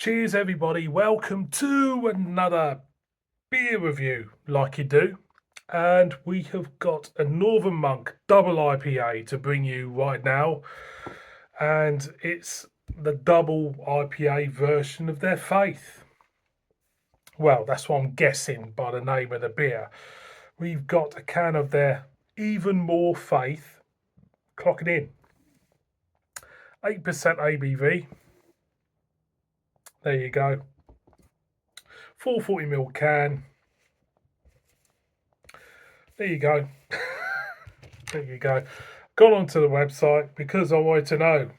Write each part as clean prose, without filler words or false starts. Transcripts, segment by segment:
Cheers, everybody. Welcome to another beer review, like you do. And we have got a Northern Monk double IPA to bring you right now. And it's the double IPA version of their Faith. Well, that's what I'm guessing by the name of the beer. We've got a can of their Even More Faith, clocking in 8% ABV. There you go. 440ml can. There you go. There you go. Gone onto the website because I wanted to know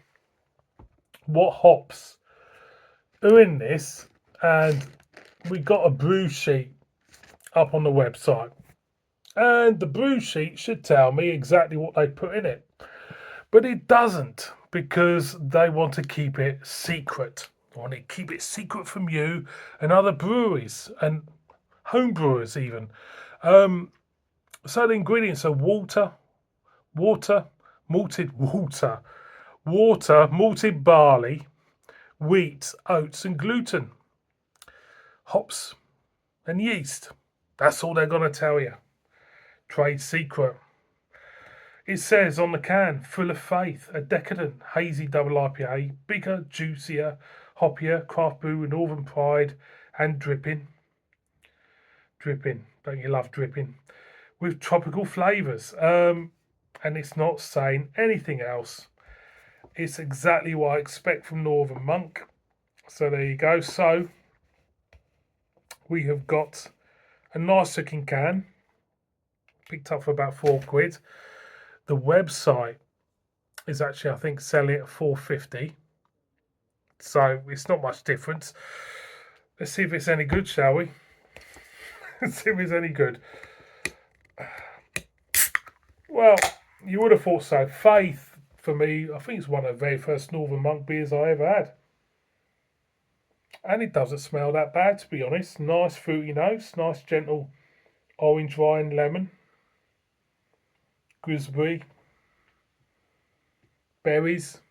what hops are in this, and we got a brew sheet up on the website. And the brew sheet should tell me exactly what they put in it. But it doesn't, because they want to keep it secret. They want to keep it secret from you and other breweries and home brewers even. So the ingredients are water, malted water, malted barley, wheat, oats, and gluten, hops, and yeast. That's all they're going to tell you. Trade secret. It says on the can, full of faith, a decadent, hazy double IPA, bigger, juicier, hoppier, craft brew, Northern pride, and dripping. Dripping. Don't you love dripping? With tropical flavours. And it's not saying anything else. It's exactly what I expect from Northern Monk. So there you go. So we have got a nice looking can, picked up for about £4. The website is actually, I think, selling it at £4.50. So it's not much difference. Let's see if it's any good, shall we? Let's see if it's any good. Well, you would have thought so. Faith, for me, I think it's one of the very first Northern Monk beers I ever had. And it doesn't smell that bad, to be honest. Nice fruity notes, nice gentle orange wine, lemon, gooseberry, berries.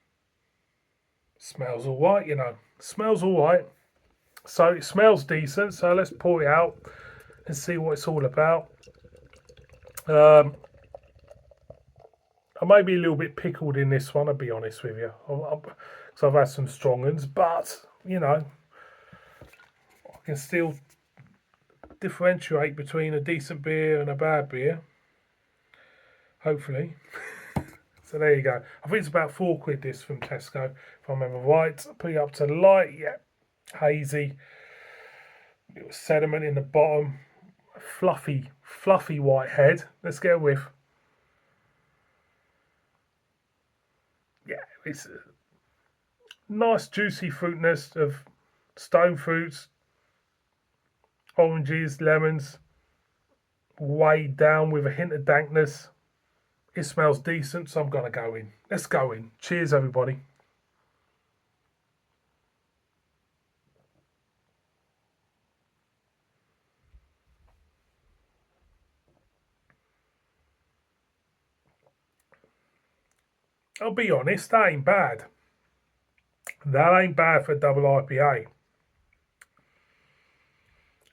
Smells all right, you know. Smells all right. So it smells decent. So let's pour it out and see what it's all about. I may be a little bit pickled in this one, I'll be honest with you. Because I've had some strong ones, but, you know, I can still differentiate between a decent beer and a bad beer. Hopefully. So there you go. I think it's about £4 this from Tesco, if I remember right. Put it up to light, yeah. Hazy. Little sediment in the bottom. Fluffy white head. Let's get a whiff. Yeah, it's a nice juicy fruitness of stone fruits, oranges, lemons, weighed down with a hint of dankness. It smells decent, so I'm going to go in. Let's go in. Cheers, everybody. I'll be honest, that ain't bad. That ain't bad for a double IPA.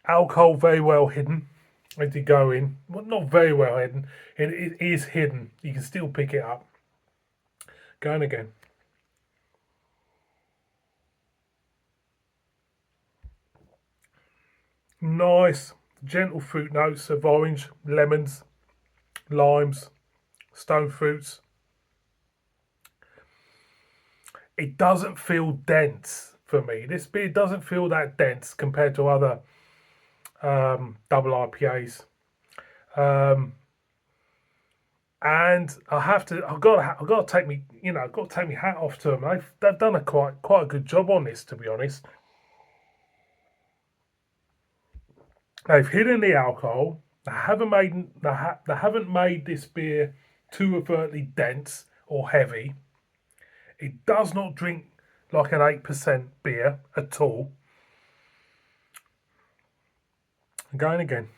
Alcohol very well hidden as you go in. Well, not very well hidden. It is hidden. You can still pick it up. Going again. Nice, gentle fruit notes of orange, lemons, limes, stone fruits. It doesn't feel dense for me. This beer doesn't feel that dense compared to other double IPAs. And I've got to take me, I've got to take my hat off to them. They've done a quite a good job on this, to be honest. They've hidden the alcohol. They haven't made this beer too overtly dense or heavy. It does not drink like an 8% beer at all. Going again.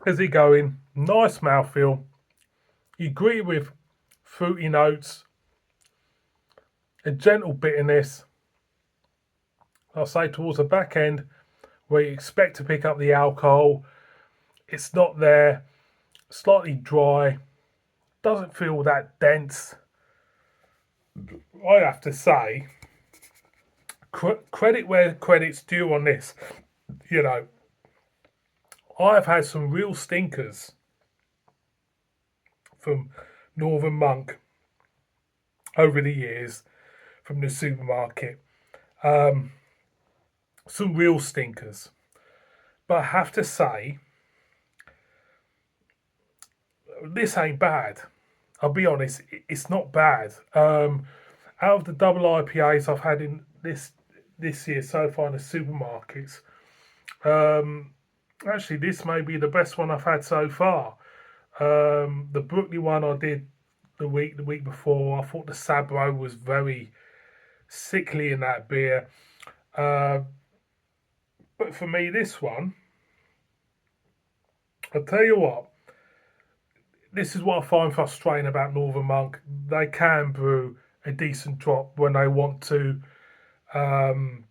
As he going, nice mouthfeel. You greet it with fruity notes, a gentle bitterness. I'll say towards the back end where you expect to pick up the alcohol. It's not there. Slightly dry. Doesn't feel that dense. I have to say, credit where credit's due on this. You know, I've had some real stinkers from Northern Monk over the years from the supermarket. Some real stinkers. But I have to say, this ain't bad. I'll be honest, it's not bad. Out of the double IPAs I've had in this year so far in the supermarkets, actually this may be the best one I've had so far. The Brooklyn one I did the week before. I thought the Sabro was very sickly in that beer. But for me, this one, I'll tell you what, this is what I find frustrating about Northern Monk. They can brew a decent drop when they want to. And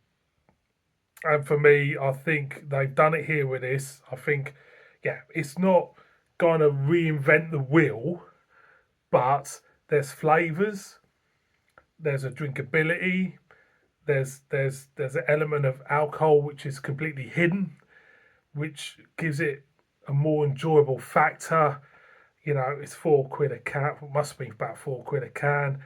for me, I think they've done it here with this. I think, yeah, it's not going to reinvent the wheel, but there's flavours, there's a drinkability, there's an element of alcohol which is completely hidden, which gives it a more enjoyable factor. You know, it's £4 a can. It must be about £4 a can.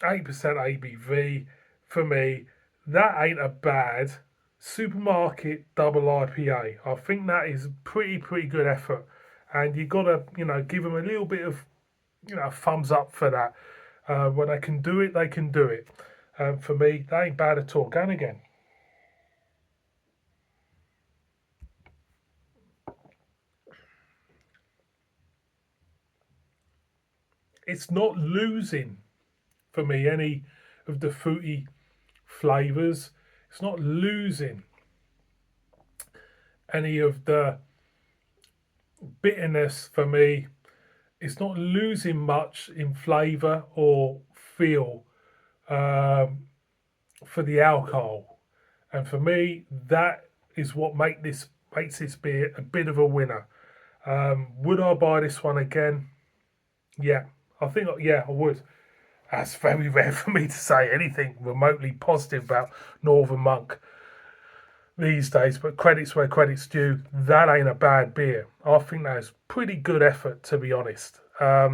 8% ABV. For me, that ain't a bad supermarket double IPA. I think that is pretty good effort, and you gotta give them a little bit of thumbs up for that. When they can do it, they can do it. For me, that ain't bad at all. Going again. It's not losing for me any of the fruity flavours. It's not losing any of the bitterness for me. It's not losing much in flavour or feel for the alcohol. And for me, that is what makes this beer a bit of a winner. Would I buy this one again? Yeah, I think I would. That's very rare for me to say anything remotely positive about Northern Monk these days, but credit's where credit's due. That ain't a bad beer. I think that's pretty good effort, to be honest. I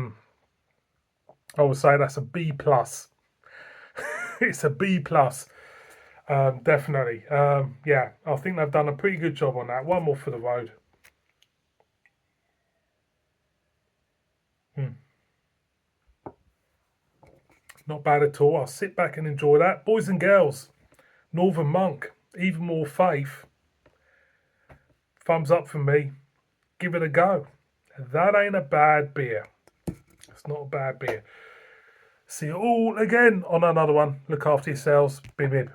would say that's a B plus. It's a B plus, definitely. Yeah, I think they've done a pretty good job on that. One more for the road. Not bad at all. I'll sit back and enjoy that. Boys and girls, Northern Monk, even more faith. Thumbs up from me. Give it a go. That ain't a bad beer. It's not a bad beer. See you all again on another one. Look after yourselves. Bib bib.